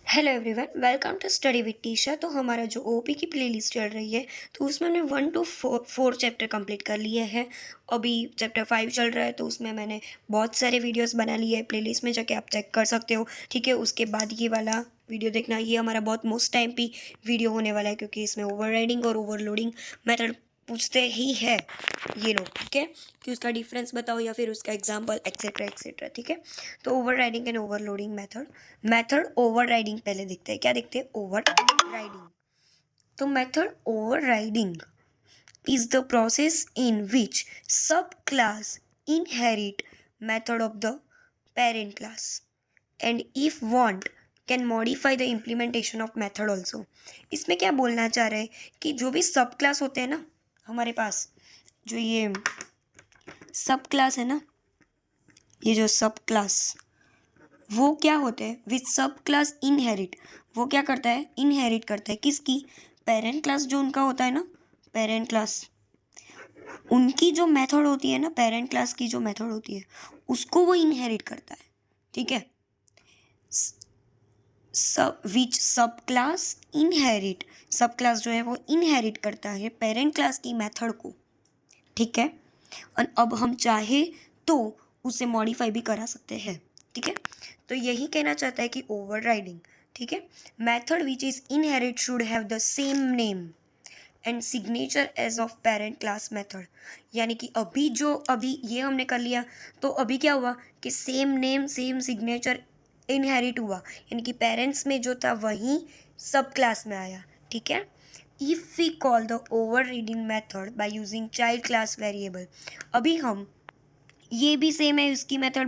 Hello everyone, welcome to study with Tisha. तो हमारा जो ओपी की प्लेलिस्ट चल रही है, तो उसमें हमने 1 to 4 चैप्टर कंप्लीट कर लिए हैं। अभी चैप्टर 5 चल रहा है, तो उसमें मैंने बहुत सारे वीडियोस बना लिए हैं। प्लेलिस्ट में जाके आप चेक कर सकते हो, ठीक है। उसके बाद ये वाला वीडियो देखना, ये हमारा बहुत मोस्ट टाइम पे वीडियो होने वाला है, क्योंकि इसमें ओवरराइडिंग और ओवरलोडिंग मेथड पूछते ही है ये लोग, ठीक है। कि उसका डिफरेंस बताओ या फिर उसका एग्जाम्पल एक्सेट्रा एक्सेट्रा, ठीक है। तो overriding and overloading method overriding पहले देखते हैं। क्या देखते हैं? ओवरराइडिंग। तो method overriding is the process in which subclass inherit method of the parent class and if want can modify the implementation of method also। इसमें क्या बोलना चाह रहे हैं कि जो भी सब क्लास होते हैं ना हमारे पास, जो ये सब क्लास है ना, ये जो सब क्लास, वो क्या होते हैं? विच सब क्लास इनहेरिट, वो क्या करता है? इनहेरिट करता है किसकी? पेरेंट क्लास जो उनका होता है ना, पेरेंट क्लास, उनकी जो मेथड होती है ना, पेरेंट क्लास की जो मेथड होती है उसको वो इनहेरिट करता है, ठीक है। सब विच सब क्लास इनहेरिट, सब क्लास जो है वो इनहेरिट करता है पेरेंट क्लास की मेथड को, ठीक है। और अब हम चाहे तो उसे मॉडिफाई भी करा सकते हैं, ठीक है। तो यही कहना चाहता है कि ओवरराइडिंग, ठीक है, method which is inherit should have the same name and signature as of parent class method. यानी कि अभी ये हमने कर लिया, तो अभी क्या हुआ कि same name same signature inherit हुआ, यानी कि पेरेंट्स में जो था वही सब क्लास में आया, ठीक है। If we call the overriding method by using child class variable, अभी हम ये भी सेम है, इसकी मेथड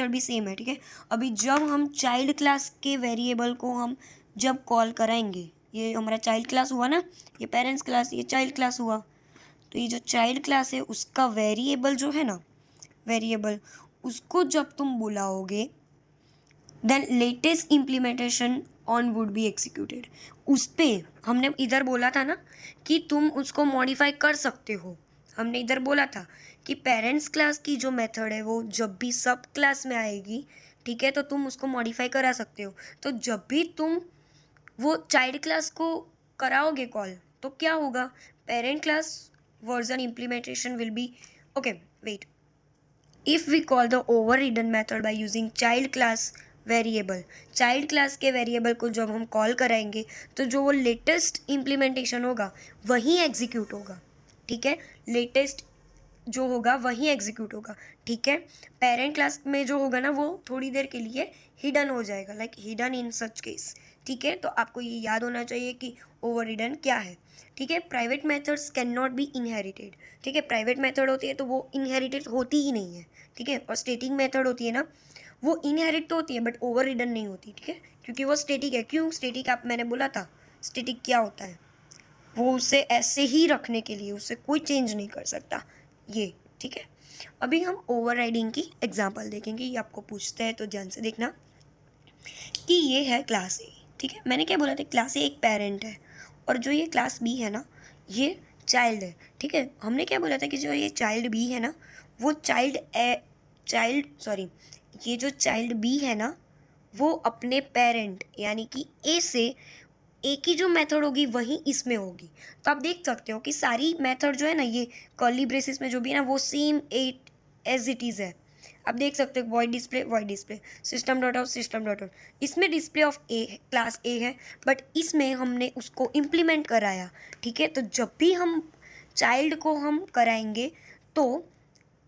भी सेम है, ठीक है। अभी जब हम चाइल्ड क्लास के वेरिएबल को हम जब कॉल कराएंगे, ये हमारा चाइल्ड क्लास हुआ ना, ये पेरेंट्स क्लास, ये चाइल्ड क्लास हुआ, तो ये जो चाइल्ड क्लास है उसका वेरिएबल जो है ना, वेरिएबल, उसको जब तुम बुलाओगे then latest implementation on would be executed. उस पर हमने इधर बोला था ना कि तुम उसको मॉडिफाई कर सकते हो। हमने इधर बोला था कि पेरेंट्स क्लास की जो मेथड है वो जब भी सब क्लास में आएगी, ठीक है, तो तुम उसको मॉडिफाई करा सकते हो। तो जब भी तुम वो चाइल्ड क्लास को कराओगे कॉल, तो क्या होगा? Parent class version implementation will be okay. Wait, if we call the overridden method by using child class variable, child class के वेरिएबल को जब हम कॉल कराएंगे तो जो वो लेटेस्ट इम्प्लीमेंटेशन होगा वही एग्जीक्यूट होगा, ठीक है। लेटेस्ट जो होगा वही एग्जीक्यूट होगा, ठीक है। पेरेंट क्लास में जो होगा ना वो थोड़ी देर के लिए हिडन हो जाएगा, like hidden in such case, ठीक है। तो आपको ये याद होना चाहिए कि ओवर हिडन क्या है, ठीक है। Private methods can not be inherited, ठीक है। प्राइवेट मेथड होती है तो वो इनहेरिटेड होती ही नहीं है, ठीक है। और स्टेटिक मेथड होती है ना, वो इनहेरिट तो होती है बट ओवर रिडन नहीं होती, ठीक है, क्योंकि वो स्टेटिक है। क्यों स्टेटिक? आप मैंने बोला था स्टेटिक क्या होता है, वो उसे ऐसे ही रखने के लिए, उससे कोई चेंज नहीं कर सकता ये, ठीक है। अभी हम ओवरराइडिंग की एग्जांपल देखेंगे, ये आपको पूछते हैं तो ध्यान से देखना कि ये है क्लास ए, ठीक है। मैंने क्या बोला था? क्लास ए एक पेरेंट है और जो ये क्लास बी है ना, ये चाइल्ड है, ठीक है। हमने क्या बोला था कि जो ये चाइल्ड बी है ना, वो ये जो चाइल्ड बी है ना, वो अपने पेरेंट यानी कि ए से ए की जो मेथड होगी वही इसमें होगी। तो आप देख सकते हो कि सारी मेथड जो है ना, ये कर्ली ब्रेसेस में जो भी है ना, वो same at as it is है। आप देख सकते हो void display, system dot out, system dot out, इसमें डिस्प्ले ऑफ ए है, क्लास ए है, बट इसमें हमने उसको इम्प्लीमेंट कराया, ठीक है। तो जब भी हम चाइल्ड को हम कराएंगे तो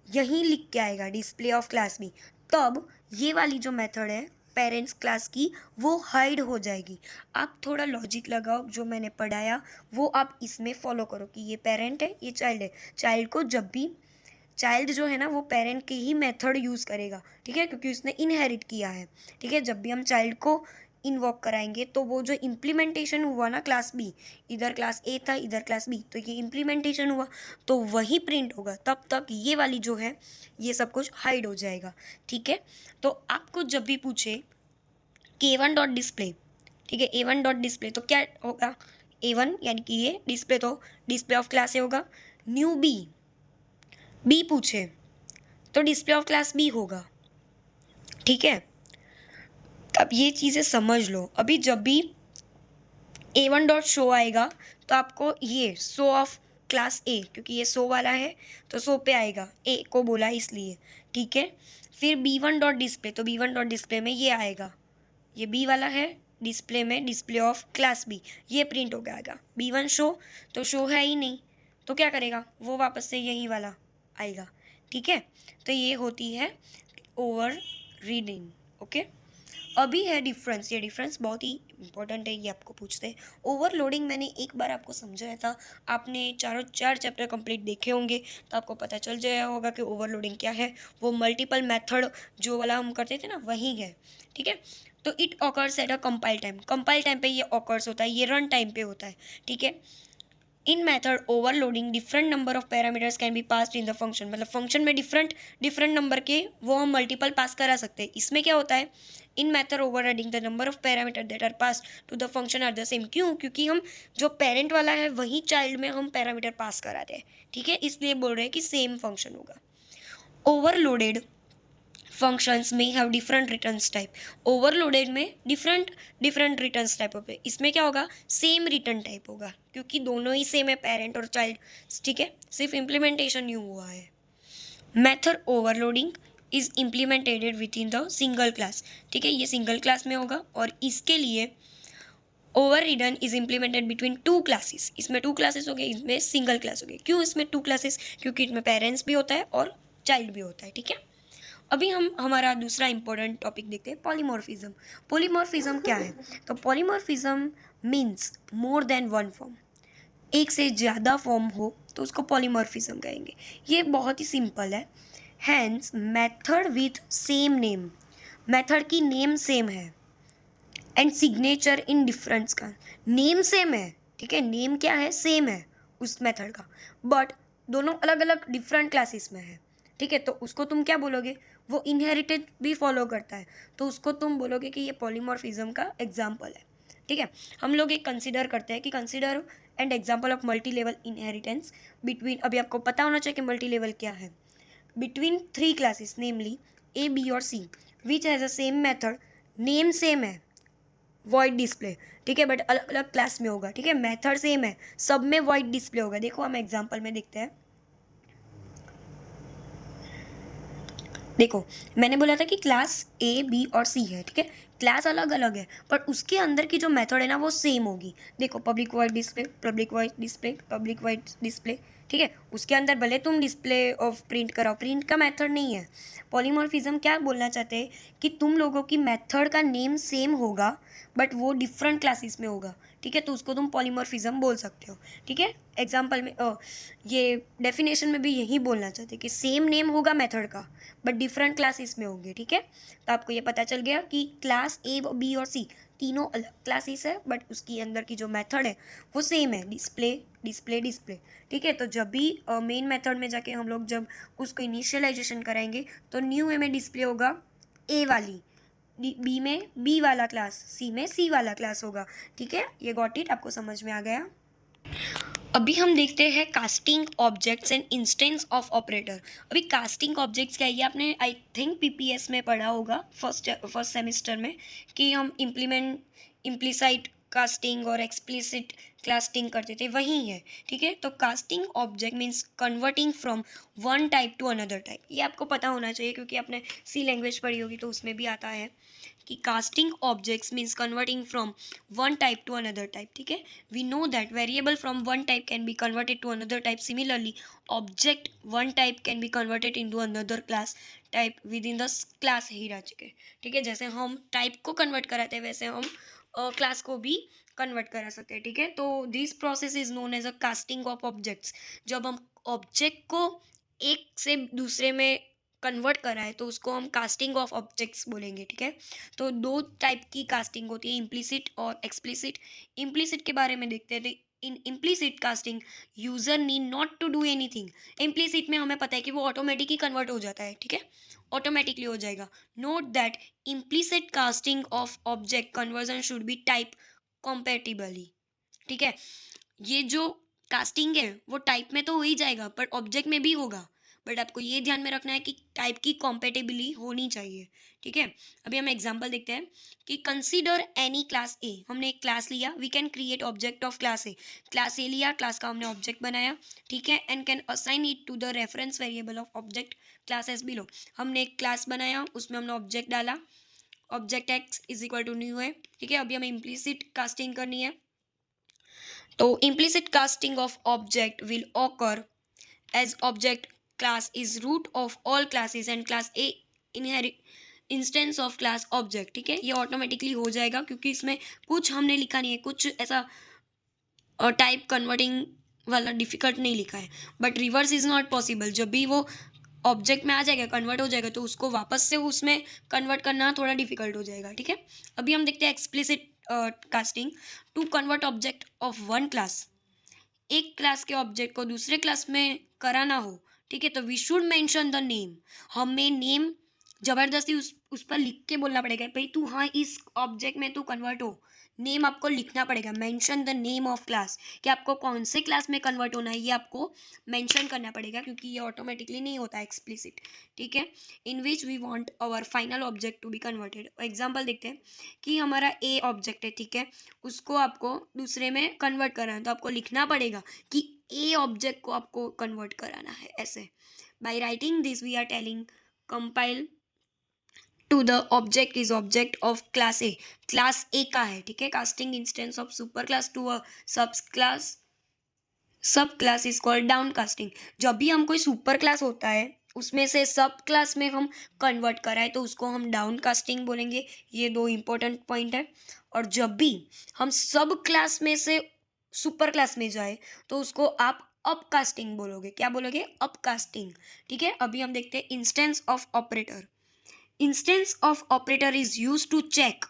यहीं लिख के आएगा डिस्प्ले ऑफ क्लास बी, तब ये वाली जो मेथड है पेरेंट्स क्लास की वो हाइड हो जाएगी। आप थोड़ा लॉजिक लगाओ, जो मैंने पढ़ाया वो आप इसमें फॉलो करो कि ये पेरेंट है, ये चाइल्ड है। चाइल्ड को जब भी, चाइल्ड जो है ना वो पेरेंट की ही मेथड यूज़ करेगा, ठीक है, क्योंकि उसने इनहेरिट किया है, ठीक है। जब भी हम चाइल्ड को इन्वॉक कराएंगे तो वो जो इम्प्लीमेंटेशन हुआ ना क्लास बी, इधर क्लास ए था इधर क्लास बी, तो ये इम्प्लीमेंटेशन हुआ तो वही प्रिंट होगा। तब तक ये वाली जो है ये सब कुछ हाइड हो जाएगा, ठीक है। तो आपको जब भी पूछे कि ए वन डॉट डिस्प्ले, ठीक है, ए वन डॉट डिस्प्ले, तो क्या होगा? ए वन यानी कि ये डिस्प्ले, तो डिस्प्ले ऑफ क्लास ए होगा। न्यू बी, बी पूछे तो डिस्प्ले ऑफ क्लास बी होगा, ठीक है। तो आप ये चीज़ें समझ लो। अभी जब भी A1 डॉट शो आएगा तो आपको ये शो ऑफ क्लास ए, क्योंकि ये शो वाला है तो शो पे आएगा, ए को बोला इसलिए, ठीक है। फिर B1 डॉट डिस्प्ले, तो B1 डॉट डिस्प्ले में ये आएगा, ये बी वाला है, डिस्प्ले में डिस्प्ले ऑफ क्लास बी, ये प्रिंट हो जाएगा। B1 शो, तो शो है ही नहीं तो क्या करेगा वो, वापस से यही वाला आएगा, ठीक है। तो ये होती है ओवर रीडिंग, ओके। अभी है डिफरेंस, ये डिफरेंस बहुत ही इंपॉर्टेंट है, ये आपको पूछते हैं। ओवरलोडिंग मैंने एक बार आपको समझाया था, आपने चार चैप्टर कंप्लीट देखे होंगे तो आपको पता चल जाया होगा कि ओवरलोडिंग क्या है। वो मल्टीपल मेथड जो वाला हम करते थे ना, वही है, ठीक है। तो it occurs at a compile time पे ये ऑकर्स होता है, ये रन टाइम पे होता है, ठीक है। In method overloading different number of parameters can be passed in the function, मतलब फंक्शन में डिफरेंट नंबर के वो हम मल्टीपल पास करा सकते हैं। इसमें क्या होता है, in method overriding the number of parameter that are pass to the function are the same. क्यों? क्योंकि हम जो पेरेंट वाला है वही चाइल्ड में हम पैरामीटर पास कराते हैं, ठीक है, इसलिए बोल रहे हैं कि सेम फंक्शन होगा। ओवरलोडेड फंक्शंस में have different returns type, overloaded में डिफरेंट रिटर्न्स टाइप होते हैं। इसमें क्या होगा, सेम रिटर्न टाइप होगा क्योंकि दोनों ही सेम है, पेरेंट और चाइल्ड, ठीक है, सिर्फ इम्प्लीमेंटेशन न्यू हुआ है। Method overloading is implemented with in the single class, ठीक है, ये सिंगल क्लास में होगा और इसके लिए over ridden is implemented between two classes, इसमें टू क्लासेस हो गए, इसमें सिंगल क्लास हो गई। क्यों इसमें टू क्लासेस? क्योंकि इसमें पेरेंट्स भी होता है और चाइल्ड भी होता है, ठीक है। अभी हम हमारा दूसरा इंपॉर्टेंट टॉपिक देखते हैं, पॉलीमॉर्फिज्म। पॉलीमॉर्फिज्म क्या है? तो polymorphism means more than one form, एक से ज़्यादा फॉर्म हो तो उसको पॉलीमॉर्फिज्म कहेंगे। ये बहुत ही सिंपल है। Hence method with same name, method की नेम सेम है एंड सिग्नेचर इन डिफरेंस का, नेम सेम है, ठीक है, नेम क्या है, सेम है उस मेथड का, बट दोनों अलग अलग डिफरेंट क्लासेस में है, ठीक है। तो उसको तुम क्या बोलोगे, वो इनहेरिटेड भी फॉलो करता है तो उसको तुम बोलोगे कि ये पॉलीमॉर्फिज्म का एग्जाम्पल है, ठीक है। हम लोग एक कंसिडर करते हैं कि consider and example of multi level inheritance between, अभी आपको पता होना चाहिए कि मल्टी लेवल क्या है, between three classes namely A B और C which has a same method, name same है, वॉइड डिस्प्ले, ठीक है, बट अलग अलग क्लास में होगा, ठीक है, मेथड सेम है, सब में वॉइड डिस्प्ले होगा। देखो हम एग्जांपल में देखते हैं, देखो मैंने बोला था कि क्लास ए बी और सी है, ठीक है, क्लास अलग अलग है पर उसके अंदर की जो मेथड है ना वो सेम होगी। देखो public void display, public void display, public void display, ठीक है, उसके अंदर भले तुम डिस्प्ले ऑफ प्रिंट कराओ, प्रिंट का मेथड नहीं है। पॉलीमॉर्फिज्म क्या बोलना चाहते हैं कि तुम लोगों की मेथड का नेम सेम होगा बट वो डिफरेंट क्लासेस में होगा, ठीक है, तो उसको तुम पॉलीमॉर्फिज्म बोल सकते हो, ठीक है। एग्जाम्पल में ये डेफिनेशन में भी यही बोलना चाहते हैं कि सेम नेम होगा मेथड का बट डिफरेंट क्लासेस में होंगे, ठीक है। तो आपको ये पता चल गया कि क्लास ए बी और सी तीनों अलग क्लासेस है बट उसकी अंदर की जो मेथड है वो सेम है, डिस्प्ले डिस्प्ले डिस्प्ले, ठीक है। तो जब भी मेन मेथड में जाके हम लोग जब उसको इनिशियलाइजेशन कराएंगे तो न्यू ए में डिस्प्ले होगा ए वाली, बी में बी वाला क्लास, सी में सी वाला क्लास होगा, ठीक है। ये गॉट इट, आपको समझ में आ गया। अभी हम देखते हैं casting objects and instance of operator. अभी कास्टिंग ऑब्जेक्ट्स क्या है, ये आपने आई थिंक पीपीएस में पढ़ा होगा फर्स्ट सेमेस्टर में कि हम इम्प्लिसाइट कास्टिंग और एक्सप्लिसिट कास्टिंग करते थे, वही है, ठीक है। तो casting object means converting from one type to another type, ये आपको पता होना चाहिए क्योंकि आपने सी लैंग्वेज पढ़ी होगी तो उसमें भी आता है कि casting objects means converting from one type to another type, ठीक है। We know that variable from one type can be converted to another type, similarly object one type can be converted into another class type within the class hierarchy, ठीक है। जैसे हम type को convert कराते हैं वैसे हम class को भी कन्वर्ट करा सकते हैं, ठीक है। तो this process is known as a casting of objects. जब हम ऑब्जेक्ट को एक से दूसरे में कन्वर्ट कराए तो उसको हम कास्टिंग ऑफ ऑब्जेक्ट्स बोलेंगे, ठीक है। तो दो टाइप की कास्टिंग होती है, इम्प्लिसिट और एक्सप्लिसिट। इम्प्लिसिट के बारे में देखते हैं। In implicit casting user need not to do anything, implicit में हमें पता है कि वो ऑटोमेटिक ही कन्वर्ट हो जाता है, ठीक है, ऑटोमेटिकली हो जाएगा। Note that implicit casting of object conversion should be type compatibly, ठीक है। ये जो कास्टिंग है वो टाइप में तो हो ही जाएगा पर ऑब्जेक्ट में भी होगा, बट आपको ये ध्यान में रखना है कि टाइप की कॉम्पेटेबली होनी चाहिए, ठीक है। अभी हम एग्जांपल देखते हैं कि कंसीडर एनी क्लास ए, हमने एक क्लास लिया, we can create object of class A लिया, क्लास का हमने ऑब्जेक्ट बनाया, ठीक है, and can assign it to the reference variable of object class as below. हमने एक क्लास बनाया, उसमें हमने ऑब्जेक्ट डाला, object X is equal to new है, ठीक है। अभी हमें इम्प्लिसिट कास्टिंग करनी है, तो implicit casting of object will occur as object class is root of all classes and class A inherit instance of class object, ठीक है। ये ऑटोमेटिकली हो जाएगा क्योंकि इसमें कुछ हमने लिखा नहीं है, कुछ ऐसा टाइप कन्वर्टिंग वाला डिफिकल्ट नहीं लिखा है। But reverse is not possible, जब भी वो ऑब्जेक्ट में आ जाएगा, कन्वर्ट हो जाएगा, तो उसको वापस से उसमें कन्वर्ट करना थोड़ा डिफिकल्ट हो जाएगा, ठीक है। अभी हम देखते हैं explicit casting. To convert object of one class, एक क्लास के ऑब्जेक्ट को दूसरे क्लास में कराना हो, ठीक है, तो we should mention the name. हमें नेम जबरदस्ती उस पर लिख के बोलना पड़ेगा, भाई तू हाँ इस ऑब्जेक्ट में तू कन्वर्ट हो, नेम आपको लिखना पड़ेगा, mention the name of class, कि आपको कौन से क्लास में कन्वर्ट होना है ये आपको मेंशन करना पड़ेगा, क्योंकि ये ऑटोमेटिकली नहीं होता एक्सप्लिसिट, ठीक है। In which we want our final object to be converted. Example देखते हैं कि हमारा ए ऑब्जेक्ट है, ठीक है, उसको आपको दूसरे में कन्वर्ट करना है, तो आपको लिखना पड़ेगा कि ए ऑब्जेक्ट को आपको कन्वर्ट कराना है ऐसे। By writing this we are telling compile to the object is object of class A, class A का है, ठीक है। Casting instance of super class to a sub class is called down casting. जब भी हम कोई सुपर क्लास होता है उसमें से सब क्लास में हम कन्वर्ट कराए तो उसको हम डाउन कास्टिंग बोलेंगे। ये दो इंपॉर्टेंट पॉइंट है। और जब भी हम सब क्लास में से सुपर क्लास में जाए तो उसको आप अप कास्टिंग बोलोगे। क्या बोलोगे? अप कास्टिंग, ठीक है। अभी हम देखते हैं instance of operator. Instance of operator is used to check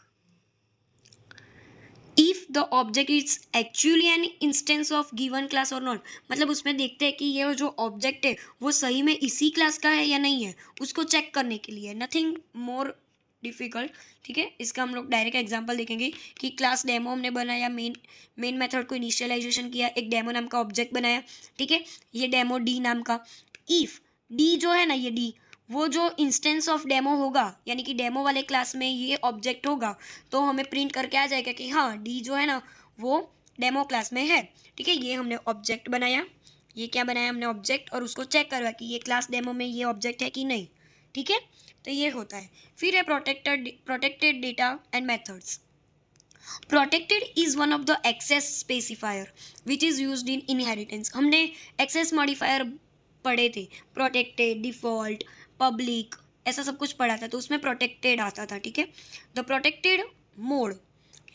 if the object is actually an instance of given class or not। मतलब उसमें देखते हैं कि ये जो ऑब्जेक्ट है वो सही में इसी क्लास का है या नहीं है, उसको चेक करने के लिए। नथिंग मोर डिफिकल्ट, ठीक है। इसका हम लोग डायरेक्ट एग्जांपल देखेंगे कि क्लास डेमो हमने बनाया, मेन मेथड को इनिशियलाइजेशन किया, एक डेमो नाम का ऑब्जेक्ट बनाया, ठीक है। ये डेमो डी नाम का, इफ डी जो है ना, ये डी वो जो इंस्टेंस ऑफ डेमो होगा, यानी कि डेमो वाले क्लास में ये ऑब्जेक्ट होगा, तो हमें प्रिंट करके आ जाएगा कि हाँ डी जो है ना वो डेमो क्लास में है, ठीक है। ये हमने ऑब्जेक्ट बनाया, ये क्या बनाया हमने ऑब्जेक्ट, और उसको चेक करवा कि ये क्लास डेमो में ये ऑब्जेक्ट है कि नहीं, ठीक है। तो ये होता है। फिर है protected data and methods. Protected is one of the access specifier which is used in inheritance. हमने एक्सेस मॉडिफायर पढ़े थे, प्रोटेक्टेड, डिफ़ॉल्ट, पब्लिक, ऐसा सब कुछ पढ़ा था, तो उसमें प्रोटेक्टेड आता था, ठीक है। The protected mode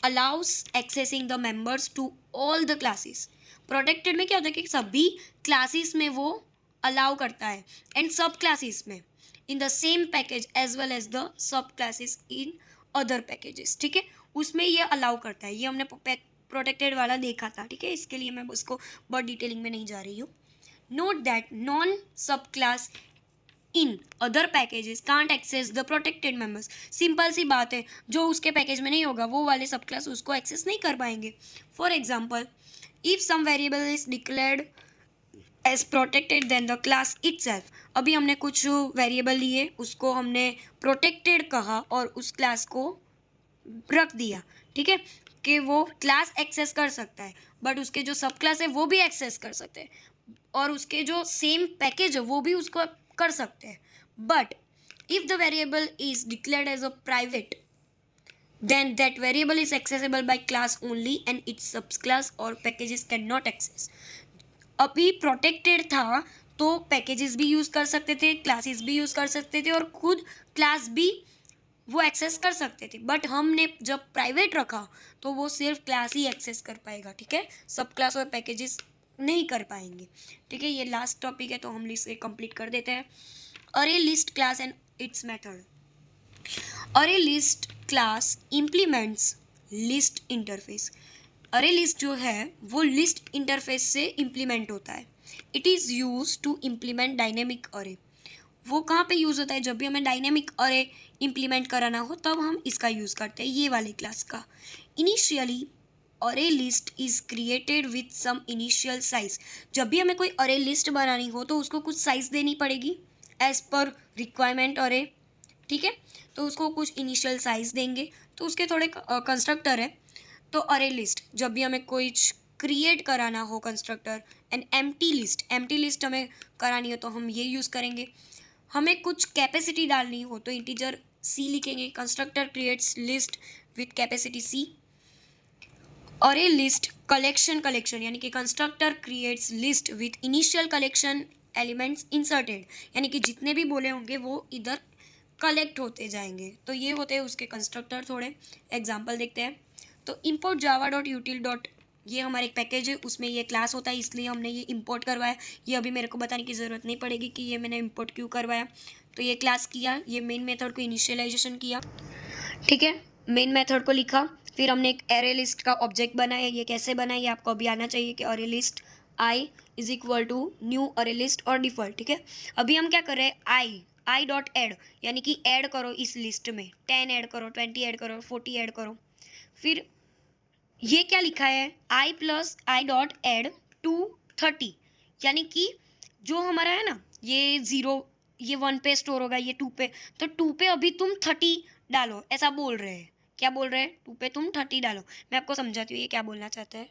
allows accessing the members to all the classes. Protected में क्या होता है कि सभी क्लासेस में वो अलाउ करता है, एंड सब क्लासेस में in the same package as well as the subclasses in other packages, ठीक है। उसमें ये अलाउ करता है। ये हमने प्रोटेक्टेड वाला देखा था, ठीक है। इसके लिए मैं उसको बहुत डिटेलिंग में नहीं जा रही हूँ। Note that non sub class in other packages can't access the protected members. Simple सी बात है, जो उसके पैकेज में नहीं होगा वो वाले सब क्लास उसको एक्सेस नहीं कर पाएंगे। For example, if some variable is declared as protected then the class itself. अभी हमने कुछ वेरिएबल लिए, उसको हमने प्रोटेक्टेड कहा और उस क्लास को रख दिया, ठीक है, कि वो क्लास एक्सेस कर सकता है, बट उसके जो सब क्लास है वो भी एक्सेस कर सकते हैं, और उसके जो सेम पैकेज है वो भी उसको कर सकते हैं। But if the variable is declared as a private then that variable is accessible by class only and its subclass or packages cannot access। अभी प्रोटेक्टेड था तो पैकेजेस भी यूज़ कर सकते थे, क्लासेस भी यूज़ कर सकते थे, और खुद क्लास भी वो एक्सेस कर सकते थे। बट हमने जब प्राइवेट रखा तो वो सिर्फ क्लास ही एक्सेस कर पाएगा, ठीक है, सब क्लास और पैकेजेस नहीं कर पाएंगे, ठीक है। ये लास्ट टॉपिक है तो हम इसे कंप्लीट कर देते हैं। Array list class and its method. Array list class implements list interface. Array list जो है वो लिस्ट इंटरफेस से इम्प्लीमेंट होता है। It is use to implement dynamic array. वो कहाँ पे यूज़ होता है? जब भी हमें डायनेमिक अरे इम्प्लीमेंट कराना हो तब हम इसका यूज़ करते हैं, ये वाली क्लास का। Initially array list is created with some initial size. जब भी हमें कोई अरे लिस्ट बनानी हो तो उसको कुछ साइज देनी पड़ेगी एज पर रिक्वायरमेंट अरे, ठीक है। तो उसको कुछ इनिशियल साइज देंगे, तो उसके थोड़े कंस्ट्रक्टर है। तो अरे लिस्ट जब भी हमें कुछ क्रिएट कराना हो कंस्ट्रक्टर, एंड एम्प्टी लिस्ट हमें करानी हो तो हम ये यूज़ करेंगे। हमें कुछ कैपेसिटी डालनी हो तो इंटीजर सी लिखेंगे, constructor creates list with capacity C. Array list collection यानी कि constructor creates list with initial collection elements inserted, यानी कि जितने भी बोले होंगे वो इधर कलेक्ट होते जाएंगे। तो ये होते हैं उसके कंस्ट्रक्टर। थोड़े एग्जांपल देखते हैं। तो import java.util डॉट, ये हमारा एक पैकेज है, उसमें ये क्लास होता है, इसलिए हमने ये इंपोर्ट करवाया। ये अभी मेरे को बताने की ज़रूरत नहीं पड़ेगी कि ये मैंने इंपोर्ट क्यों करवाया। तो ये क्लास किया, ये मेन मेथड को इनिशियलाइजेशन किया, ठीक है। मेन मेथड को लिखा, फिर हमने एक एरे लिस्ट का ऑब्जेक्ट बनाया। ये कैसे बनाया आपको अभी आना चाहिए कि array list I is equal to new array list और डिफ़ॉल्ट, ठीक है। अभी हम क्या कर रहे हैं, आई डॉट एड, यानी कि ऐड करो इस लिस्ट में 10 ऐड करो, 20 ऐड करो, 40 ऐड करो। फिर ये क्या लिखा है, i plus i dot add to 30, यानी कि जो हमारा है ना ये 0, ये 1 पे स्टोर होगा, ये 2 पे, तो 2 पे अभी तुम 30 डालो, ऐसा बोल रहे हैं। क्या बोल रहे हैं, 2 पे तुम 30 डालो। मैं आपको समझाती हूँ ये क्या बोलना चाहते हैं,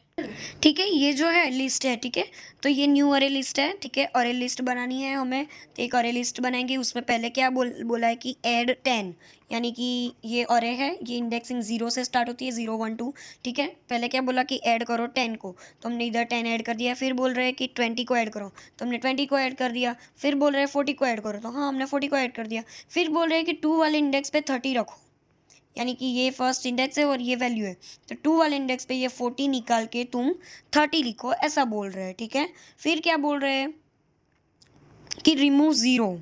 ठीक है। ये जो है लिस्ट है, ठीक है। तो ये न्यू अरे लिस्ट है, ठीक है। अरे लिस्ट बनानी है हमें, तो एक अरे लिस्ट बनाएंगे। उसमें पहले क्या बोला है कि ऐड 10, यानी कि ये अरे है, ये इंडेक्सिंग 0 से स्टार्ट होती है, 0 1 2, ठीक है। पहले क्या बोला कि ऐड करो 10 को, तो हमने इधर 10 ऐड कर दिया। फिर बोल रहे हैं कि 20 को ऐड करो, तो हमने 20 को ऐड कर दिया। फिर बोल रहे हैं 40 को ऐड करो, तो हाँ हमने 40 को ऐड कर दिया। फिर बोल रहे हैं कि 2 वाले इंडेक्स पे 30 रखो, यानी कि ये फर्स्ट इंडेक्स है और ये वैल्यू है, तो 2 वाले इंडेक्स पे ये 40 निकाल के तुम 30 लिखो, ऐसा बोल रहे हैं, ठीक है। फिर क्या बोल रहे हैं कि रिमूव ज़ीरो,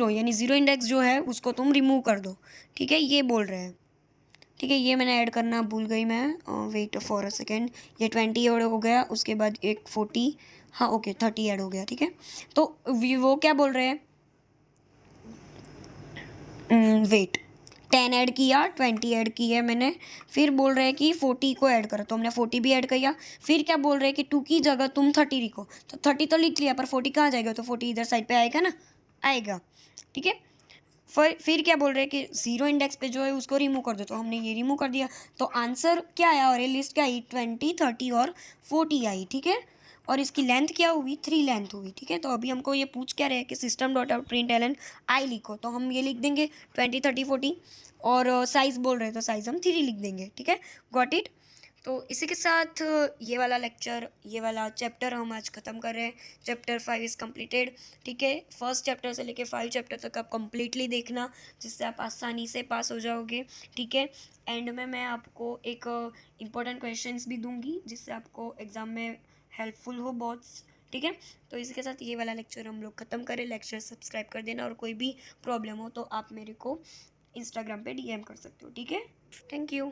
यानी ज़ीरो इंडेक्स जो है उसको तुम रिमूव कर दो, ठीक है, ये बोल रहे हैं, ठीक है। ये मैंने ऐड करना भूल गई मैं, वेट फॉर अ सेकेंड। ये 20 ऐड हो गया, उसके बाद एक 40, हाँ ओके 30 ऐड हो गया, ठीक है। तो वो क्या बोल रहे हैं, वेट 10 ऐड किया, 20 ऐड की है मैंने। फिर बोल रहे हैं कि 40 को ऐड करो, तो हमने 40 भी ऐड किया। फिर क्या बोल रहे हैं कि 2 की जगह तुम 30 लिखो, तो 30 तो लिख लिया, पर 40 कहाँ जाएगा, तो 40 इधर साइड पे आएगा ना, आएगा, ठीक है। फिर क्या बोल रहे हैं कि 0 इंडेक्स पे जो है उसको रिमूव कर दो, तो हमने ये रिमूव कर दिया। तो आंसर क्या आया, और ये लिस्ट क्या आई, 20 30 और 40 आई, ठीक है। और इसकी लेंथ क्या हुई, 3 लेंथ हुई, ठीक है। तो अभी हमको ये पूछ क्या रहे हैं कि system dot out println i लिखो, तो हम ये लिख देंगे 20 30 40, और साइज़ बोल रहे हैं तो साइज़ हम 3 लिख देंगे, ठीक है। Got it. तो इसी के साथ ये वाला लेक्चर, ये वाला चैप्टर हम आज ख़त्म कर रहे हैं। चैप्टर 5 इज़ कम्प्लीटेड, ठीक है। फर्स्ट चैप्टर से लेके 5 चैप्टर तक आप कम्प्लीटली देखना, जिससे आप आसानी से पास हो जाओगे, ठीक है। एंड में मैं आपको एक इम्पोर्टेंट क्वेश्चंस भी दूंगी, जिससे आपको एग्ज़ाम में हेल्पफुल हो बहुत, ठीक है। तो इसी के साथ ये वाला लेक्चर हम लोग ख़त्म करें। लेक्चर सब्सक्राइब कर देना, और कोई भी प्रॉब्लम हो तो आप मेरे को इंस्टाग्राम पे DM कर सकते हो, ठीक है। Thank you.